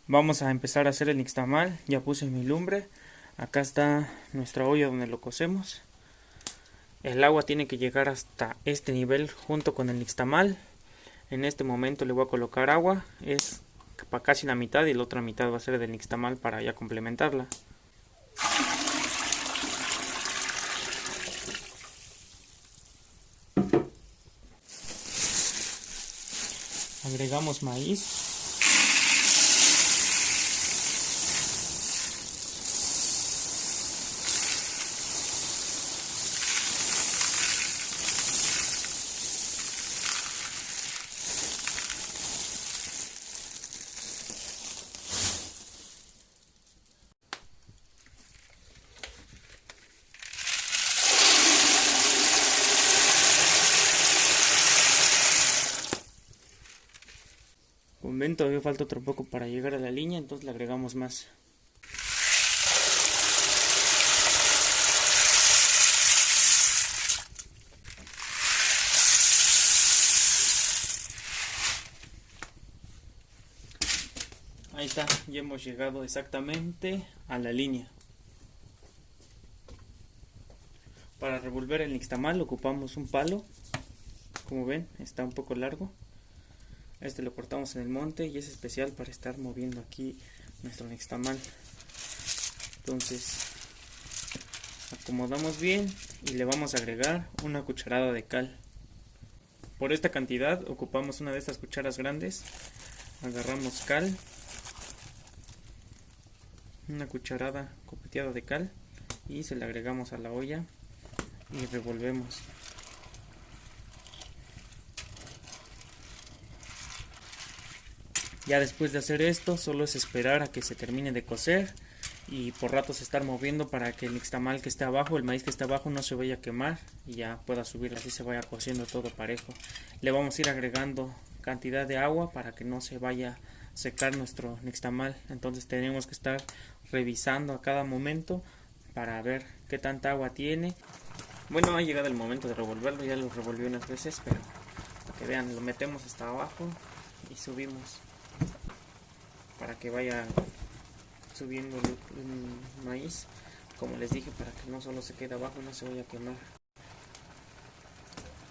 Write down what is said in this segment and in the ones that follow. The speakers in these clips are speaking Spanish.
Vamos a empezar a hacer el nixtamal. Ya puse mi lumbre. Acá está nuestra olla donde lo cocemos. El agua tiene que llegar hasta este nivel junto con el nixtamal. En este momento le voy a colocar agua. Es para casi la mitad y la otra mitad va a ser del nixtamal para ya complementarla. Agregamos maíz. Ven, todavía falta otro poco para llegar a la línea, entonces le agregamos más. Ahí está, ya hemos llegado exactamente a la línea. Para revolver el nixtamal ocupamos un palo. Como ven, está un poco largo. Este lo cortamos en el monte y es especial para estar moviendo aquí nuestro nixtamal. Entonces acomodamos bien y le vamos a agregar una cucharada de cal. Por esta cantidad ocupamos una de estas cucharas grandes. Agarramos cal, una cucharada copeteada de cal, y se la agregamos a la olla y revolvemos. Ya después de hacer esto, solo es esperar a que se termine de cocer y por ratos estar moviendo para que el nixtamal que esté abajo, el maíz que esté abajo, no se vaya a quemar y ya pueda subir, así se vaya cociendo todo parejo. Le vamos a ir agregando cantidad de agua para que no se vaya a secar nuestro nixtamal. Entonces tenemos que estar revisando a cada momento para ver qué tanta agua tiene. Bueno, ha llegado el momento de revolverlo, ya lo revolví unas veces, pero para que vean, lo metemos hasta abajo y subimos para que vaya subiendo el maíz, como les dije, para que no solo se quede abajo y no se vaya a quemar.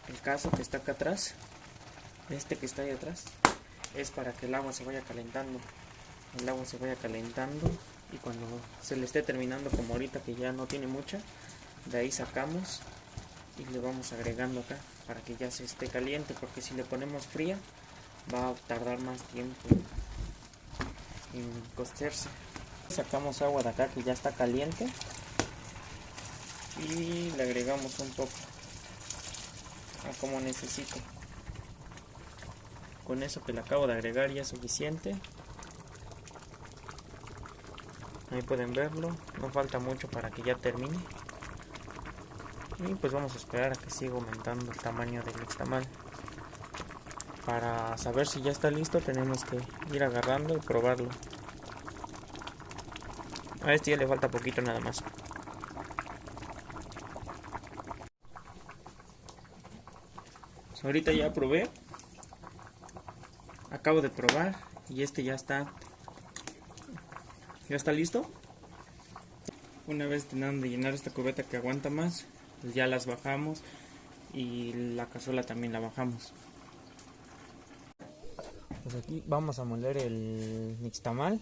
El caso que está acá atrás, este que está ahí atrás, es para que el agua se vaya calentando. El agua se vaya calentando y cuando se le esté terminando, como ahorita que ya no tiene mucha, de ahí sacamos y le vamos agregando acá para que ya se esté caliente, porque si le ponemos fría va a tardar más tiempo en cocerse. Sacamos agua de acá que ya está caliente y le agregamos un poco a como necesito. Con eso que le acabo de agregar ya es suficiente. Ahí pueden verlo, no falta mucho para que ya termine. Y pues vamos a esperar a que siga aumentando el tamaño del nixtamal. Para saber si ya está listo tenemos que ir agarrando y probarlo. A este ya le falta poquito nada más. Pues ahorita ya probé. Acabo de probar y este ya está listo. Una vez terminando de llenar esta cubeta que aguanta más, pues ya las bajamos y la cazuela también la bajamos. Pues aquí vamos a moler el nixtamal.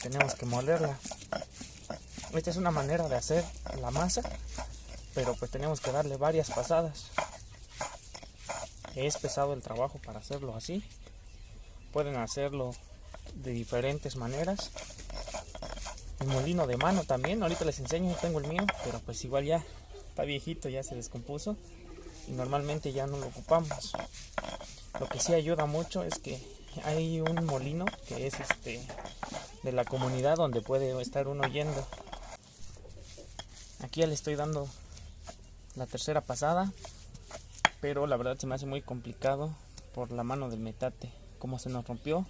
Tenemos que molerla. Esta es una manera de hacer la masa, pero pues tenemos que darle varias pasadas. Es pesado el trabajo para hacerlo así. Pueden hacerlo de diferentes maneras. El molino de mano también, ahorita les enseño, tengo el mío, pero pues igual ya está viejito, ya se descompuso y normalmente ya no lo ocupamos. Lo que sí ayuda mucho es que hay un molino que es de la comunidad donde puede estar uno yendo. Aquí ya le estoy dando la tercera pasada, pero la verdad se me hace muy complicado por la mano del metate. Como se nos rompió,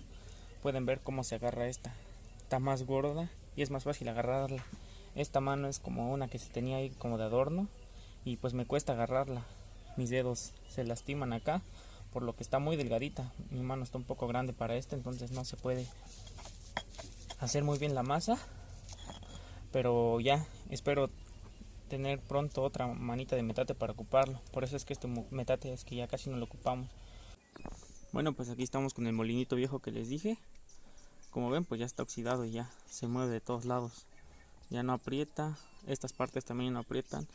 pueden ver cómo se agarra esta. Está más gorda y es más fácil agarrarla. Esta mano es como una que se tenía ahí como de adorno y pues me cuesta agarrarla. Mis dedos se lastiman acá por lo que está muy delgadita. Mi mano está un poco grande para entonces no se puede hacer muy bien la masa, pero ya espero tener pronto otra manita de metate para ocuparlo. Por eso es que este metate es que ya casi no lo ocupamos. Bueno, pues aquí estamos con el molinito viejo que les dije. Como ven, pues ya está oxidado y ya se mueve de todos lados. Ya no aprieta, estas partes también no aprietan,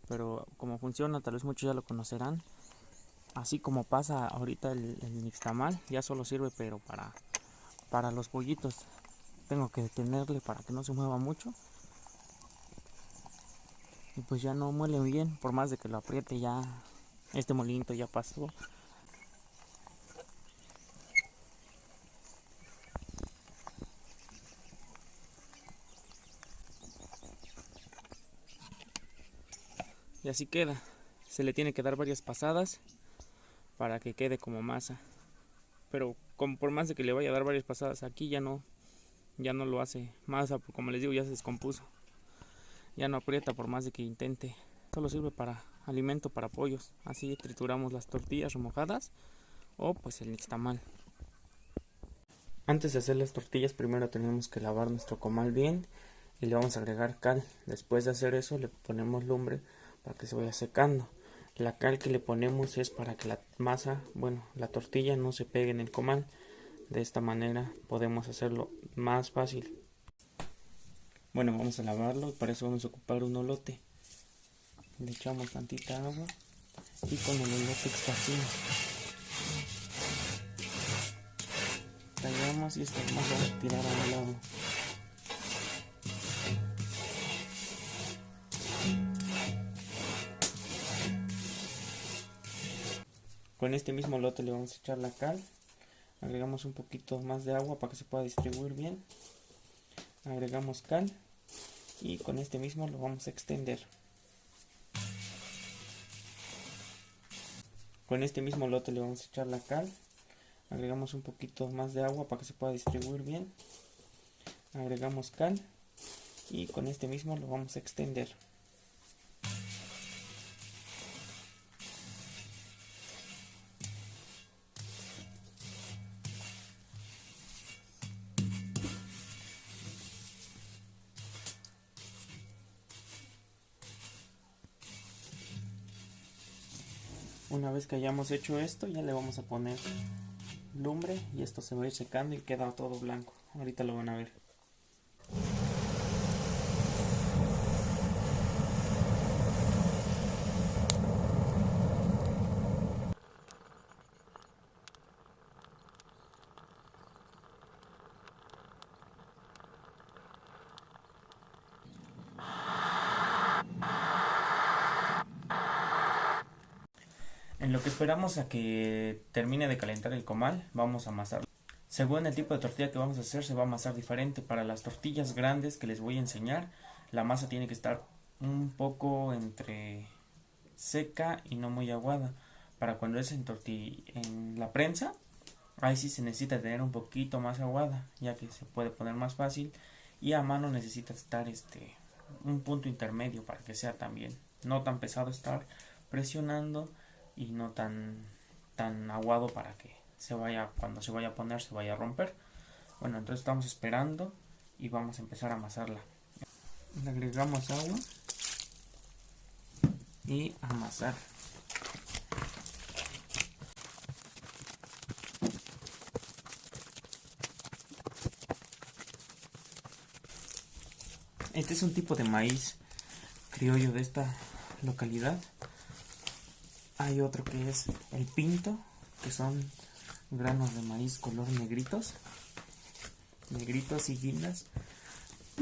pero como funciona, tal vez muchos ya lo conocerán. Así como pasa ahorita el nixtamal, ya solo sirve pero para los pollitos. Tengo que detenerle para que no se mueva mucho. Y pues ya no muele bien, por más de que lo apriete, ya este molinito ya pasó. Y así queda. Se le tiene que dar varias pasadas para que quede como masa. Pero por más de que le vaya a dar varias pasadas, aquí ya no lo hace masa, como les digo, ya se descompuso. Ya no aprieta por más de que intente. Solo sirve para alimento para pollos. Así trituramos las tortillas remojadas o pues el nixtamal. Antes de hacer las tortillas, primero tenemos que lavar nuestro comal bien y le vamos a agregar cal. Después de hacer eso, le ponemos lumbre para que se vaya secando. La cal que le ponemos es para que la masa, bueno, la tortilla no se pegue en el comal. De esta manera podemos hacerlo más fácil. Bueno, vamos a lavarlo y para eso vamos a ocupar un olote. Le echamos tantita agua y con el olote esparcimos. Tallamos y esto más vamos a tirar a un lado. Con este mismo lote le vamos a echar la cal. Agregamos un poquito más de agua para que se pueda distribuir bien. Agregamos cal y con este mismo lo vamos a extender. Con este mismo lote le vamos a echar la cal. Agregamos un poquito más de agua para que se pueda distribuir bien. Agregamos cal y con este mismo lo vamos a extender. Una vez que hayamos hecho esto, ya le vamos a poner lumbre y esto se va a ir secando y queda todo blanco. Ahorita lo van a ver. En lo que esperamos a que termine de calentar el comal, vamos a amasarlo. Según el tipo de tortilla que vamos a hacer, se va a amasar diferente. Para las tortillas grandes que les voy a enseñar, la masa tiene que estar un poco entre seca y no muy aguada. Para cuando es en la prensa, ahí sí se necesita tener un poquito más aguada, ya que se puede poner más fácil. Y a mano necesita estar un punto intermedio para que sea también no tan pesado estar presionando y no tan aguado para que cuando se vaya a poner se vaya a romper. Bueno, entonces estamos esperando y vamos a empezar a amasarla. Le agregamos agua y amasar. Este es un tipo de maíz criollo de esta localidad. Hay otro que es el pinto, que son granos de maíz color negritos y guindas.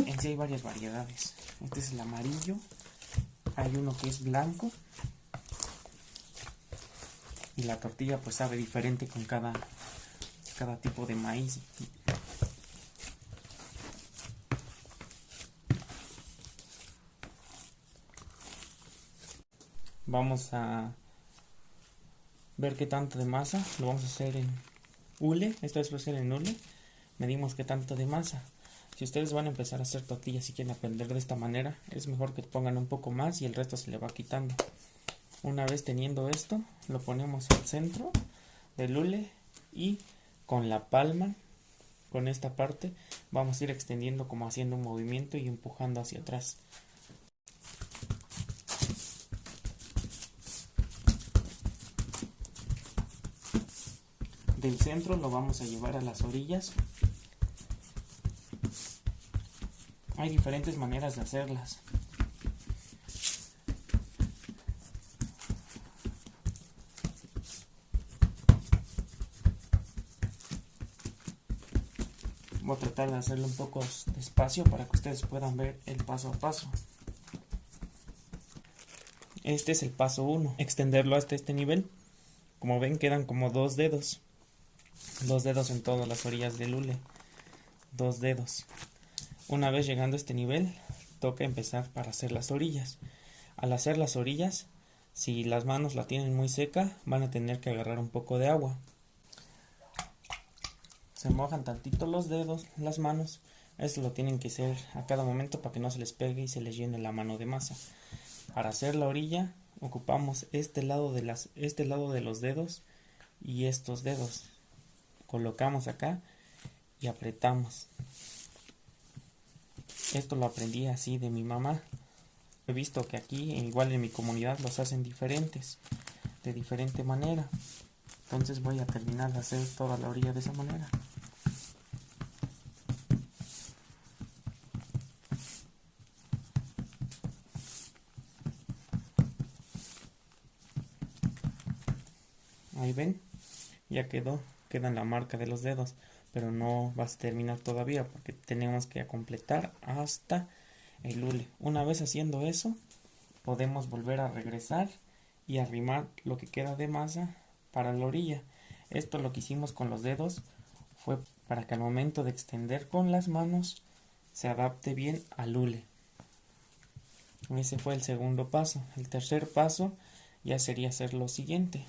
En sí hay varias variedades. Este es el amarillo. Hay uno que es blanco. Y la tortilla pues sabe diferente con cada tipo de maíz. Vamos a ver qué tanto de masa. Lo vamos a hacer en hule. Esta vez va a ser en hule. Medimos qué tanto de masa. Si ustedes van a empezar a hacer tortillas y quieren aprender de esta manera, es mejor que pongan un poco más y el resto se le va quitando. Una vez teniendo esto, lo ponemos al centro del hule y con la palma con esta parte vamos a ir extendiendo como haciendo un movimiento y empujando hacia atrás. Del centro lo vamos a llevar a las orillas. Hay diferentes maneras de hacerlas. Voy a tratar de hacerlo un poco despacio para que ustedes puedan ver el paso a paso. Este es el paso 1, extenderlo hasta este nivel. Como ven, quedan como 2 dedos. 2 dedos en todas las orillas del hule. 2 dedos. Una vez llegando a este nivel, toca empezar para hacer las orillas. Al hacer las orillas, si las manos la tienen muy seca, van a tener que agarrar un poco de agua. Se mojan tantito los dedos, las manos. Esto lo tienen que hacer a cada momento para que no se les pegue y se les llene la mano de masa. Para hacer la orilla, ocupamos este lado de los dedos y estos dedos. Colocamos acá y apretamos. Esto lo aprendí así de mi mamá. He visto que aquí, igual en mi comunidad, los hacen diferentes, de diferente manera. Entonces voy a terminar de hacer toda la orilla de esa manera. Ahí ven, ya quedó, queda en la marca de los dedos, pero no vas a terminar todavía porque tenemos que completar hasta el hule. Una vez haciendo eso, podemos volver a regresar y arrimar lo que queda de masa para la orilla. Esto lo que hicimos con los dedos fue para que al momento de extender con las manos se adapte bien al hule. Ese fue el segundo paso. El tercer paso ya sería hacer lo siguiente.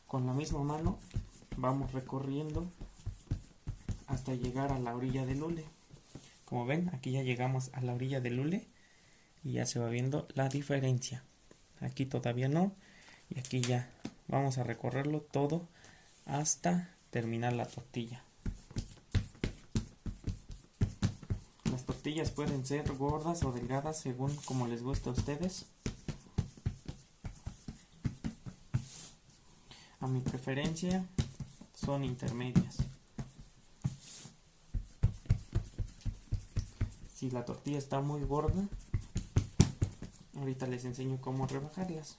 Con la misma mano vamos recorriendo hasta llegar a la orilla del hule. Como ven, aquí ya llegamos a la orilla del hule y ya se va viendo la diferencia. Aquí todavía no, y aquí ya vamos a recorrerlo todo hasta terminar la tortilla. Las tortillas pueden ser gordas o delgadas según como les guste a ustedes. A mi preferencia son intermedias. Si la tortilla está muy gorda, ahorita les enseño cómo rebajarlas.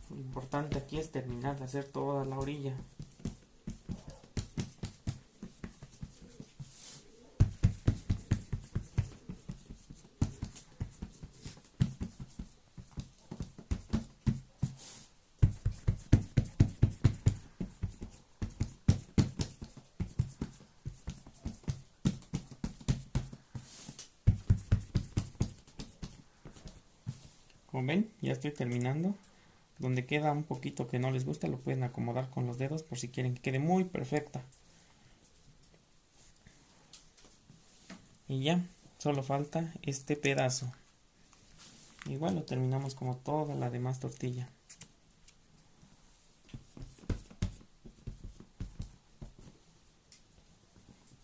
Lo importante aquí es terminar de hacer toda la orilla. Como ven, ya estoy terminando. Donde queda un poquito que no les gusta, lo pueden acomodar con los dedos por si quieren que quede muy perfecta. Y ya, solo falta este pedazo. Igual lo terminamos como toda la demás tortilla.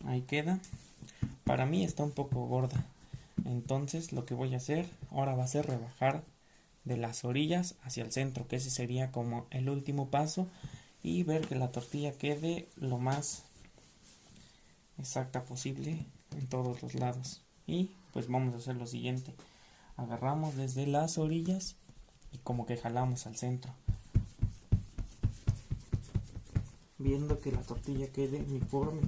Ahí queda. Para mí está un poco gorda. Entonces lo que voy a hacer ahora va a ser rebajar de las orillas hacia el centro, que ese sería como el último paso, y ver que la tortilla quede lo más exacta posible en todos los lados. Y pues vamos a hacer lo siguiente: agarramos desde las orillas y como que jalamos al centro, viendo que la tortilla quede uniforme.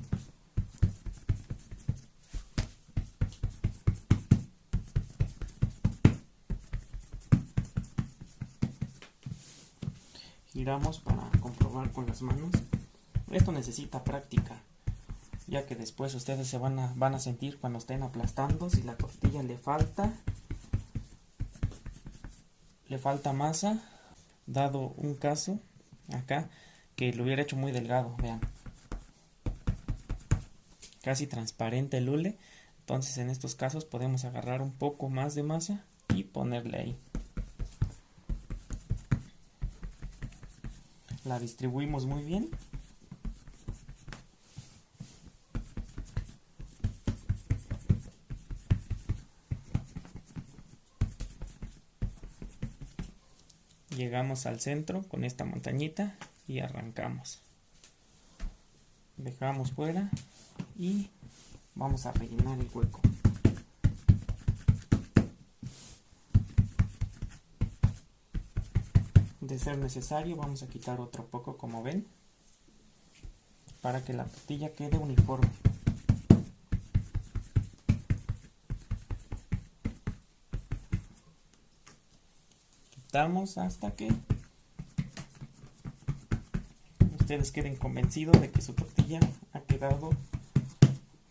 Giramos para comprobar con las manos. Esto necesita práctica, ya que después ustedes se van a sentir cuando estén aplastando si la tortilla le falta masa. Dado un caso acá que lo hubiera hecho muy delgado, vean, casi transparente el hule. Entonces en estos casos podemos agarrar un poco más de masa y ponerle ahí. La distribuimos muy bien llegamos al centro con esta montañita y arrancamos. Dejamos fuera y vamos a rellenar el hueco. De ser necesario vamos a quitar otro poco, como ven, para que la tortilla quede uniforme. Quitamos hasta que ustedes queden convencidos de que su tortilla ha quedado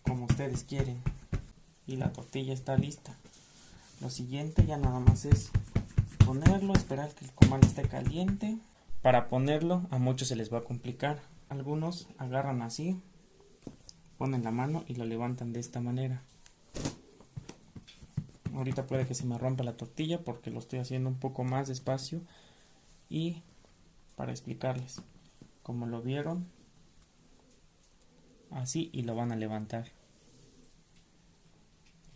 como ustedes quieren y la tortilla está lista. Lo siguiente ya nada más es ponerlo, esperar que el comal esté caliente. Para ponerlo a muchos se les va a complicar. Algunos agarran así, ponen la mano y lo levantan de esta manera. Ahorita puede que se me rompa la tortilla porque lo estoy haciendo un poco más despacio y para explicarles. Como lo vieron, así, y lo van a levantar.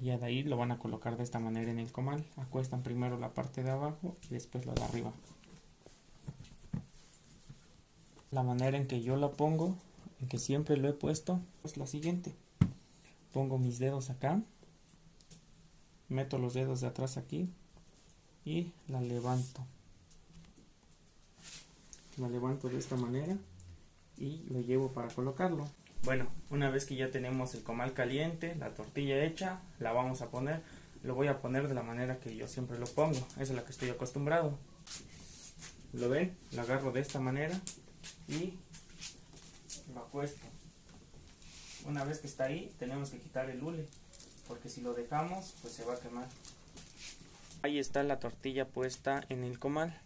Y ya de ahí lo van a colocar de esta manera en el comal. Acuestan primero la parte de abajo y después la de arriba. La manera en que yo la pongo, en que siempre lo he puesto, es la siguiente. Pongo mis dedos acá, meto los dedos de atrás aquí y la levanto. La levanto de esta manera y lo llevo para colocarlo. Bueno, una vez que ya tenemos el comal caliente, la tortilla hecha, la vamos a poner. Lo voy a poner de la manera que yo siempre lo pongo. Esa es la que estoy acostumbrado. ¿Lo ven? Lo agarro de esta manera y lo acuesto. Una vez que está ahí, tenemos que quitar el hule, porque si lo dejamos, pues se va a quemar. Ahí está la tortilla puesta en el comal.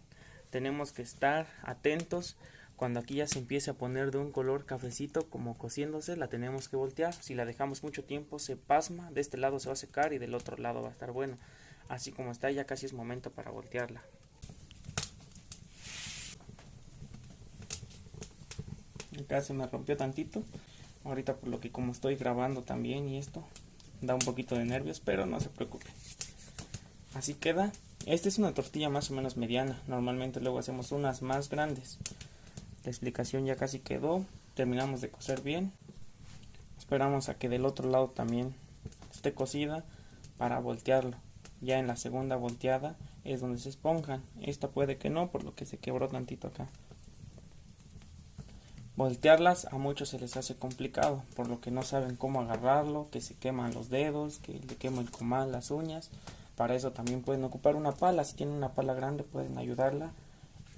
Tenemos que estar atentos. Cuando aquí ya se empiece a poner de un color cafecito como cociéndose, la tenemos que voltear. Si la dejamos mucho tiempo se pasma, de este lado se va a secar y del otro lado va a estar bueno. Así como está, ya casi es momento para voltearla. Acá se me rompió tantito. Ahorita por lo que como estoy grabando también y esto, da un poquito de nervios, pero no se preocupen. Así queda. Esta es una tortilla más o menos mediana. Normalmente luego hacemos unas más grandes. La explicación ya casi quedó. Terminamos de cocer bien. Esperamos a que del otro lado también esté cocida para voltearlo. Ya en la segunda volteada es donde se esponjan. Esta puede que no, por lo que se quebró tantito acá. Voltearlas a muchos se les hace complicado, por lo que no saben cómo agarrarlo, que se queman los dedos, que le quema el comal, las uñas. Para eso también pueden ocupar una pala. Si tienen una pala grande pueden ayudarla,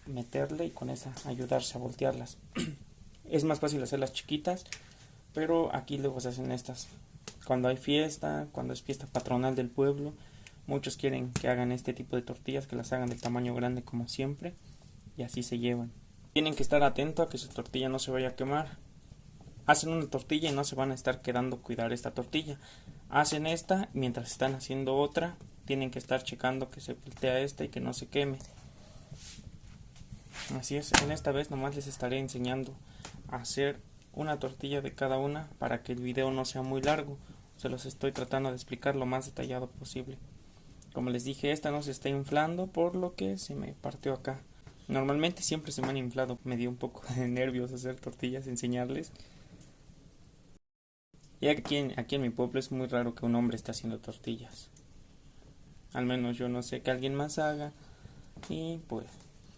meterle y con esa ayudarse a voltearlas. Es más fácil hacerlas chiquitas, pero aquí luego se hacen estas. Cuando hay fiesta, cuando es fiesta patronal del pueblo, muchos quieren que hagan este tipo de tortillas, que las hagan del tamaño grande como siempre, y así se llevan. Tienen que estar atentos a que su tortilla no se vaya a quemar. Hacen una tortilla y no se van a estar quedando cuidar esta tortilla. Hacen esta, mientras están haciendo otra, tienen que estar checando que se voltea esta y que no se queme. Así es, en esta vez nomás les estaré enseñando a hacer una tortilla de cada una para que el video no sea muy largo. Se los estoy tratando de explicar lo más detallado posible. Como les dije, esta no se está inflando, por lo que se me partió acá. Normalmente siempre se me han inflado. Me dio un poco de nervios hacer tortillas, enseñarles. Y aquí en mi pueblo es muy raro que un hombre esté haciendo tortillas. Al menos yo no sé que alguien más haga. Y pues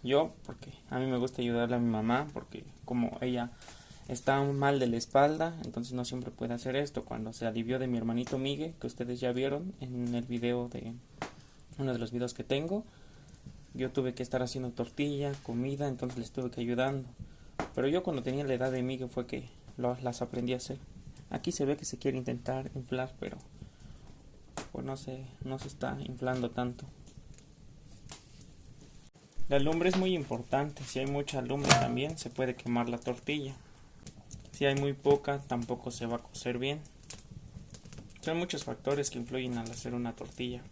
yo, porque a mí me gusta ayudarle a mi mamá, porque como ella está mal de la espalda, entonces no siempre puede hacer esto. Cuando se alivió de mi hermanito Miguel, que ustedes ya vieron en el video de uno de los videos que tengo, yo tuve que estar haciendo tortilla, comida, entonces les tuve que ayudando. Pero yo cuando tenía la edad de Miguel fue que las aprendí a hacer. Aquí se ve que se quiere intentar inflar, pero pues no se está inflando tanto. La lumbre es muy importante. Si hay mucha lumbre también se puede quemar la tortilla. Si hay muy poca tampoco se va a cocer bien. Son muchos factores que influyen al hacer una tortilla.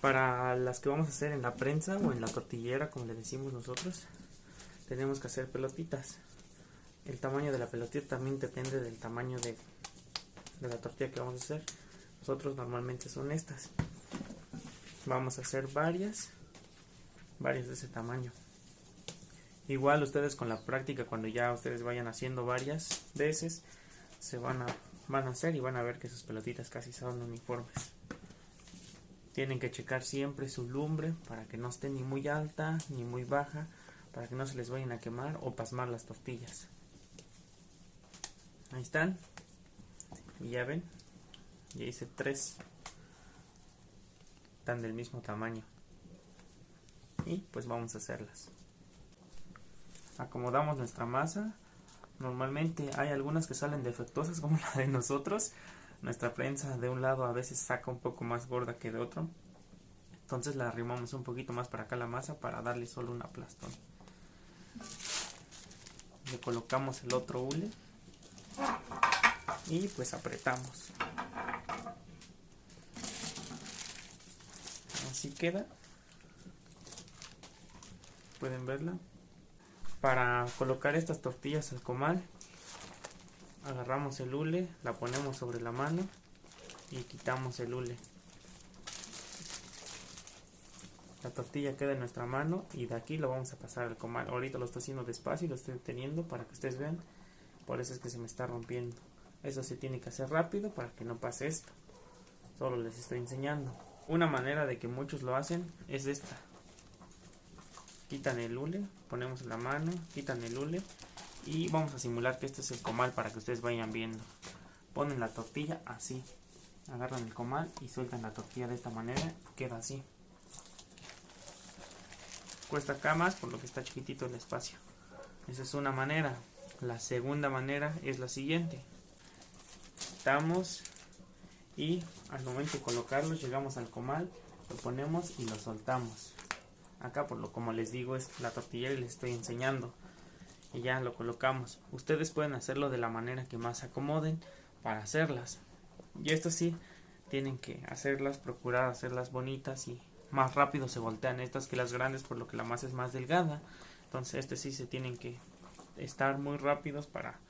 Para las que vamos a hacer en la prensa o en la tortillera, como le decimos nosotros, tenemos que hacer pelotitas. El tamaño de la pelotita también depende del tamaño de la tortilla que vamos a hacer. Nosotros normalmente son estas. Vamos a hacer varias de ese tamaño. Igual ustedes con la práctica, cuando ya ustedes vayan haciendo varias veces, van a hacer y van a ver que sus pelotitas casi son uniformes. Tienen que checar siempre su lumbre para que no esté ni muy alta ni muy baja, para que no se les vayan a quemar o pasmar las tortillas. Ahí están. Y ya ven, ya hice 3. Están del mismo tamaño. Y pues vamos a hacerlas. Acomodamos nuestra masa. Normalmente hay algunas que salen defectuosas, como la de nosotros. Nuestra prensa de un lado a veces saca un poco más gorda que de otro. Entonces la arrimamos un poquito más para acá la masa para darle solo un aplastón. Le colocamos el otro hule. Y pues apretamos. Así queda. Pueden verla. Para colocar estas tortillas al comal, agarramos el hule, la ponemos sobre la mano y quitamos el hule. La tortilla queda en nuestra mano y de aquí lo vamos a pasar al comal. Ahorita lo estoy haciendo despacio y lo estoy deteniendo para que ustedes vean. Por eso es que se me está rompiendo. Eso se tiene que hacer rápido para que no pase esto. Solo les estoy enseñando. Una manera de que muchos lo hacen es esta. Quitan el hule, ponemos la mano, quitan el hule y vamos a simular que este es el comal para que ustedes vayan viendo. Ponen la tortilla así. Agarran el comal y sueltan la tortilla de esta manera. Queda así. Cuesta acá más por lo que está chiquitito el espacio. Esa es una manera. La segunda manera es la siguiente. Quitamos y al momento de colocarlo llegamos al comal, lo ponemos y lo soltamos. Acá como les digo es la tortillera y les estoy enseñando. Y ya lo colocamos. Ustedes pueden hacerlo de la manera que más se acomoden para hacerlas. Y esto sí, tienen que hacerlas, procurar hacerlas bonitas y más rápido se voltean estas que las grandes, por lo que la masa es más delgada. Entonces sí se tienen que estar muy rápidos para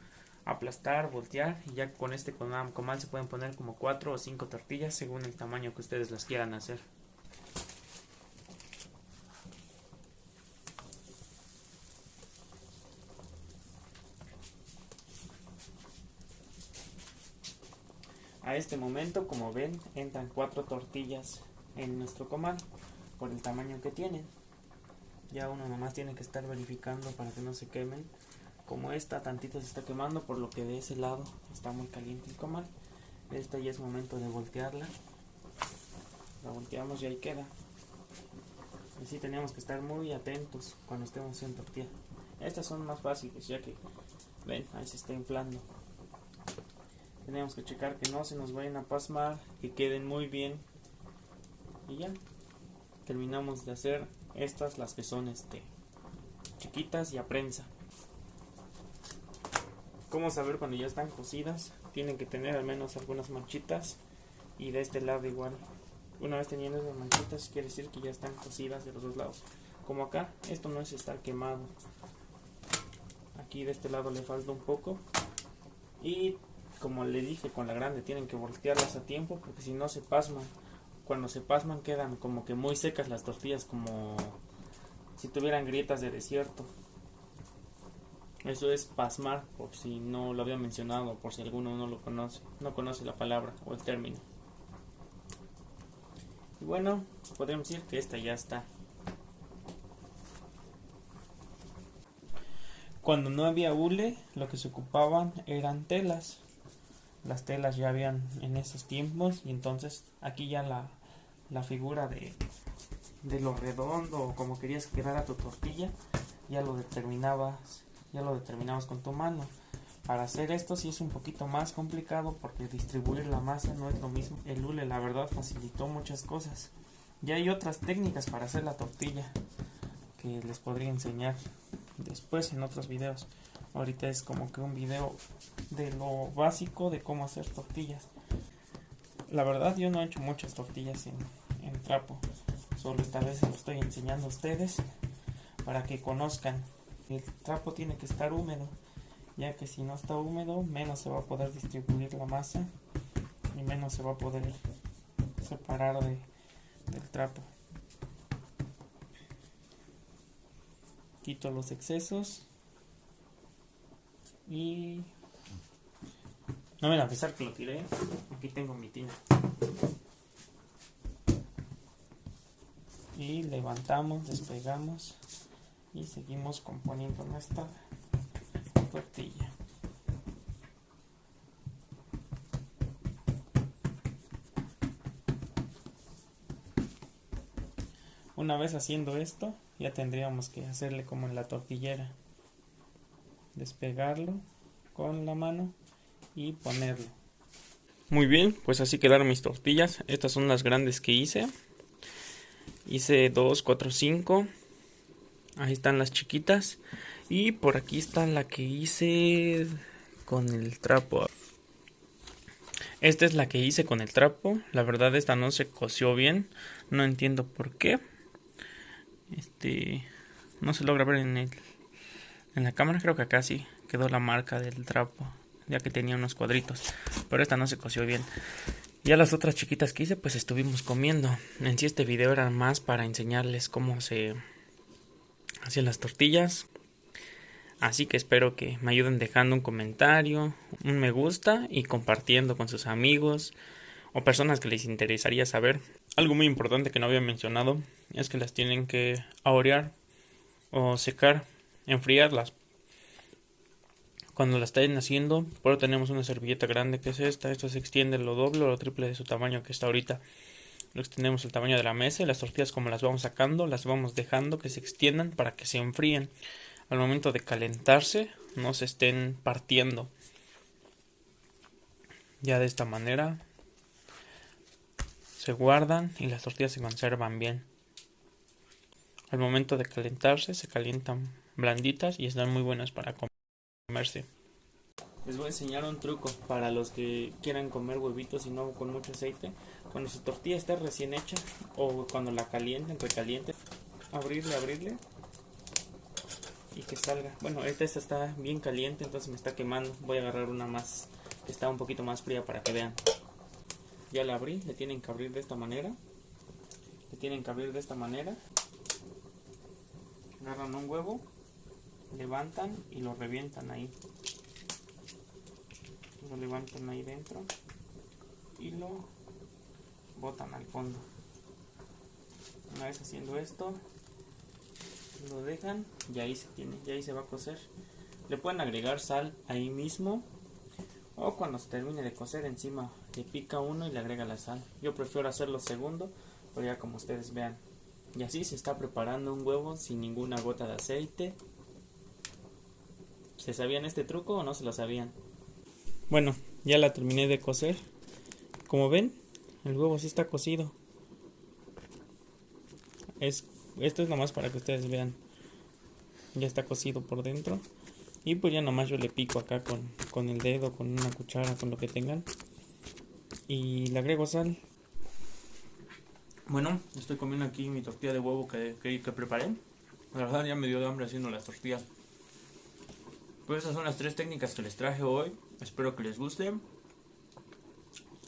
aplastar, voltear, y ya con este comal se pueden poner como 4 o 5 tortillas según el tamaño que ustedes las quieran hacer. A este momento, como ven, entran 4 tortillas en nuestro comal por el tamaño que tienen. Ya uno nomás tiene que estar verificando para que no se quemen. Como esta tantito se está quemando, por lo que de ese lado está muy caliente el comal. Esta ya es momento de voltearla. La volteamos y ahí queda. Así tenemos que estar muy atentos cuando estemos haciendo tortilla. Estas son más fáciles, ya que ven, ahí se está inflando. Tenemos que checar que no se nos vayan a pasmar, que queden muy bien. Y ya terminamos de hacer estas, las que son chiquitas y a prensa. ¿Cómo saber cuando ya están cocidas? Tienen que tener al menos algunas manchitas, y de este lado igual. Una vez teniendo esas manchitas quiere decir que ya están cocidas de los dos lados. Como acá, esto no es estar quemado. Aquí de este lado le falta un poco. Y como le dije, con la grande tienen que voltearlas a tiempo, porque si no se pasman. Cuando se pasman quedan como que muy secas las tortillas, como si tuvieran grietas de desierto. Eso es pasmar, por si no lo había mencionado, por si alguno no lo conoce, no conoce la palabra o el término. Y bueno, podemos decir que esta ya está. Cuando no había hule, lo que se ocupaban eran telas. Las telas ya habían en esos tiempos, y entonces aquí ya la figura de lo redondo o como querías que quedara tu tortilla, ya lo determinabas con tu mano. Para hacer esto sí es un poquito más complicado, porque distribuir la masa no es lo mismo. El hule la verdad facilitó muchas cosas. Ya hay otras técnicas para hacer la tortilla que les podría enseñar después en otros videos. Ahorita es como que un video de lo básico de cómo hacer tortillas. La verdad yo no he hecho muchas tortillas en en trapo. Solo esta vez se lo estoy enseñando a ustedes para que conozcan. El trapo tiene que estar húmedo, ya que si no está húmedo menos se va a poder distribuir la masa y menos se va a poder separar del trapo. Quito los excesos y no me voy a pensar que lo tiré. Aquí tengo mi tina y levantamos, despegamos y seguimos componiendo nuestra tortilla. Una vez haciendo esto, ya tendríamos que hacerle como en la tortillera, despegarlo con la mano y ponerlo. Muy bien, pues así quedaron mis tortillas. Estas son las grandes que hice. Hice 2, 4, 5. Ahí están las chiquitas. Y por aquí está la que hice con el trapo. Esta es la que hice con el trapo. La verdad esta no se coció bien. No entiendo por qué. No se logra ver en la cámara. Creo que acá sí quedó la marca del trapo, ya que tenía unos cuadritos. Pero esta no se coció bien. Ya las otras chiquitas que hice pues estuvimos comiendo. En sí este video era más para enseñarles cómo se hacían las tortillas. Así que espero que me ayuden dejando un comentario, un me gusta y compartiendo con sus amigos o personas que les interesaría saber. Algo muy importante que no había mencionado es que las tienen que ahorear o secar, enfriarlas. Cuando la estén haciendo, por tenemos una servilleta grande que es esta. Esto se extiende lo doble o lo triple de su tamaño que está ahorita. Lo extendemos el tamaño de la mesa y las tortillas, como las vamos sacando, las vamos dejando que se extiendan para que se enfríen. Al momento de calentarse no se estén partiendo. Ya de esta manera se guardan y las tortillas se conservan bien. Al momento de calentarse se calientan blanditas y están muy buenas para comerse. Les voy a enseñar un truco para los que quieran comer huevitos y no con mucho aceite. Cuando su tortilla esté recién hecha o cuando la calienten, recalienten, abrirle y que salga. Bueno, esta está bien caliente, entonces me está quemando. Voy a agarrar una más que está un poquito más fría para que vean. Ya la abrí, le tienen que abrir de esta manera. Agarran un huevo, levantan y lo revientan ahí. Lo levantan ahí dentro y lo botan al fondo. Una vez haciendo esto, lo dejan y ahí se va a cocer. Le pueden agregar sal ahí mismo o cuando se termine de cocer encima le pica uno y le agrega la sal. Yo prefiero hacerlo segundo, pero ya como ustedes vean. Y así se está preparando un huevo sin ninguna gota de aceite. ¿Se sabían este truco o no se lo sabían? Bueno, ya la terminé de cocer. Como ven, el huevo sí está cocido. Esto es nomás para que ustedes vean. Ya está cocido por dentro. Y pues ya nomás yo le pico acá con el dedo, con una cuchara, con lo que tengan. Y le agrego sal. Bueno, estoy comiendo aquí mi tortilla de huevo que preparé. La verdad ya me dio de hambre haciendo las tortillas. Pues esas son las 3 técnicas que les traje hoy. Espero que les guste.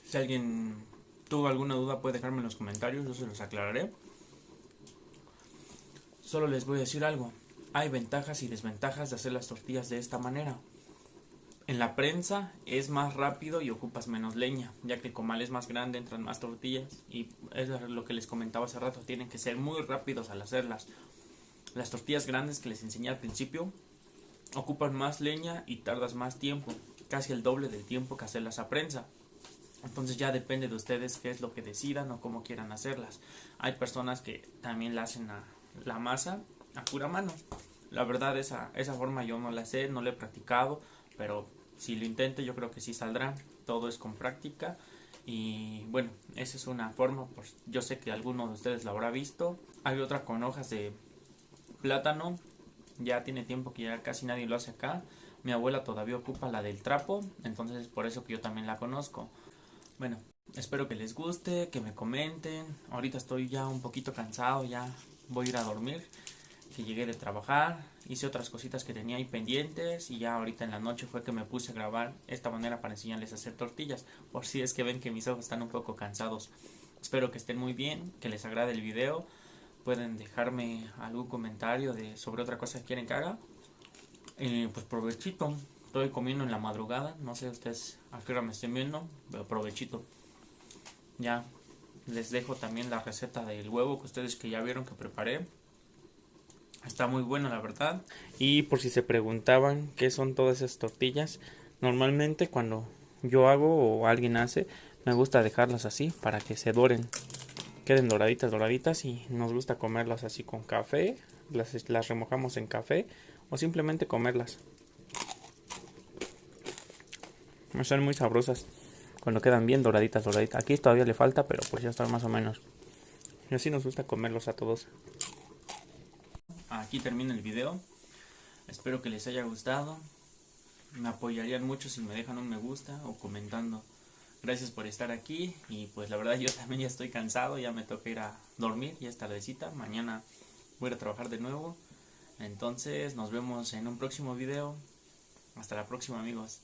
Si alguien tuvo alguna duda puede dejarme en los comentarios, yo se los aclararé. Solo les voy a decir algo. Hay ventajas y desventajas de hacer las tortillas de esta manera. En la prensa es más rápido y ocupas menos leña, ya que el comal es más grande, entran más tortillas y es lo que les comentaba hace rato, tienen que ser muy rápidos al hacerlas. Las tortillas grandes que les enseñé al principio ocupan más leña y tardas más tiempo, casi el doble del tiempo que hacerlas a prensa. Entonces ya depende de ustedes qué es lo que decidan o cómo quieran hacerlas. Hay personas que también la hacen la masa a pura mano. La verdad esa forma yo no la sé, no la he practicado, pero si lo intento yo creo que sí saldrá. Todo es con práctica. Y bueno, esa es una forma, pues yo sé que alguno de ustedes la habrá visto. Hay otra con hojas de plátano. Ya tiene tiempo que ya casi nadie lo hace acá. Mi abuela todavía ocupa la del trapo, entonces es por eso que yo también la conozco. Bueno, Espero que les guste, que me comenten. Ahorita estoy ya un poquito cansado, ya voy a ir a dormir. Que llegué de trabajar, hice otras cositas que tenía ahí pendientes y ya ahorita en la noche fue que me puse a grabar esta manera para enseñarles a hacer tortillas. Por si es que ven que mis ojos están un poco cansados. Espero que estén muy bien, que les agrade el video. Pueden dejarme algún comentario sobre otra cosa que quieren que haga. Pues provechito. Estoy comiendo en la madrugada. No sé ustedes a qué hora me estén viendo, pero provechito. Ya les dejo también la receta del huevo que ustedes que ya vieron que preparé. Está muy bueno la verdad. Y por si se preguntaban qué son todas esas tortillas, normalmente cuando yo hago o alguien hace, me gusta dejarlas así para que se doren, queden doraditas, doraditas, y nos gusta comerlas así con café, las remojamos en café o simplemente comerlas. Son muy sabrosas cuando quedan bien doraditas, doraditas. Aquí todavía le falta, pero pues ya está más o menos. Y así nos gusta comerlos a todos. Aquí termina el video. Espero que les haya gustado. Me apoyarían mucho si me dejan un me gusta o comentando. Gracias por estar aquí y pues la verdad yo también ya estoy cansado, ya me toca ir a dormir, ya es tardecita, mañana voy a ir a trabajar de nuevo. Entonces nos vemos en un próximo video. Hasta la próxima, amigos.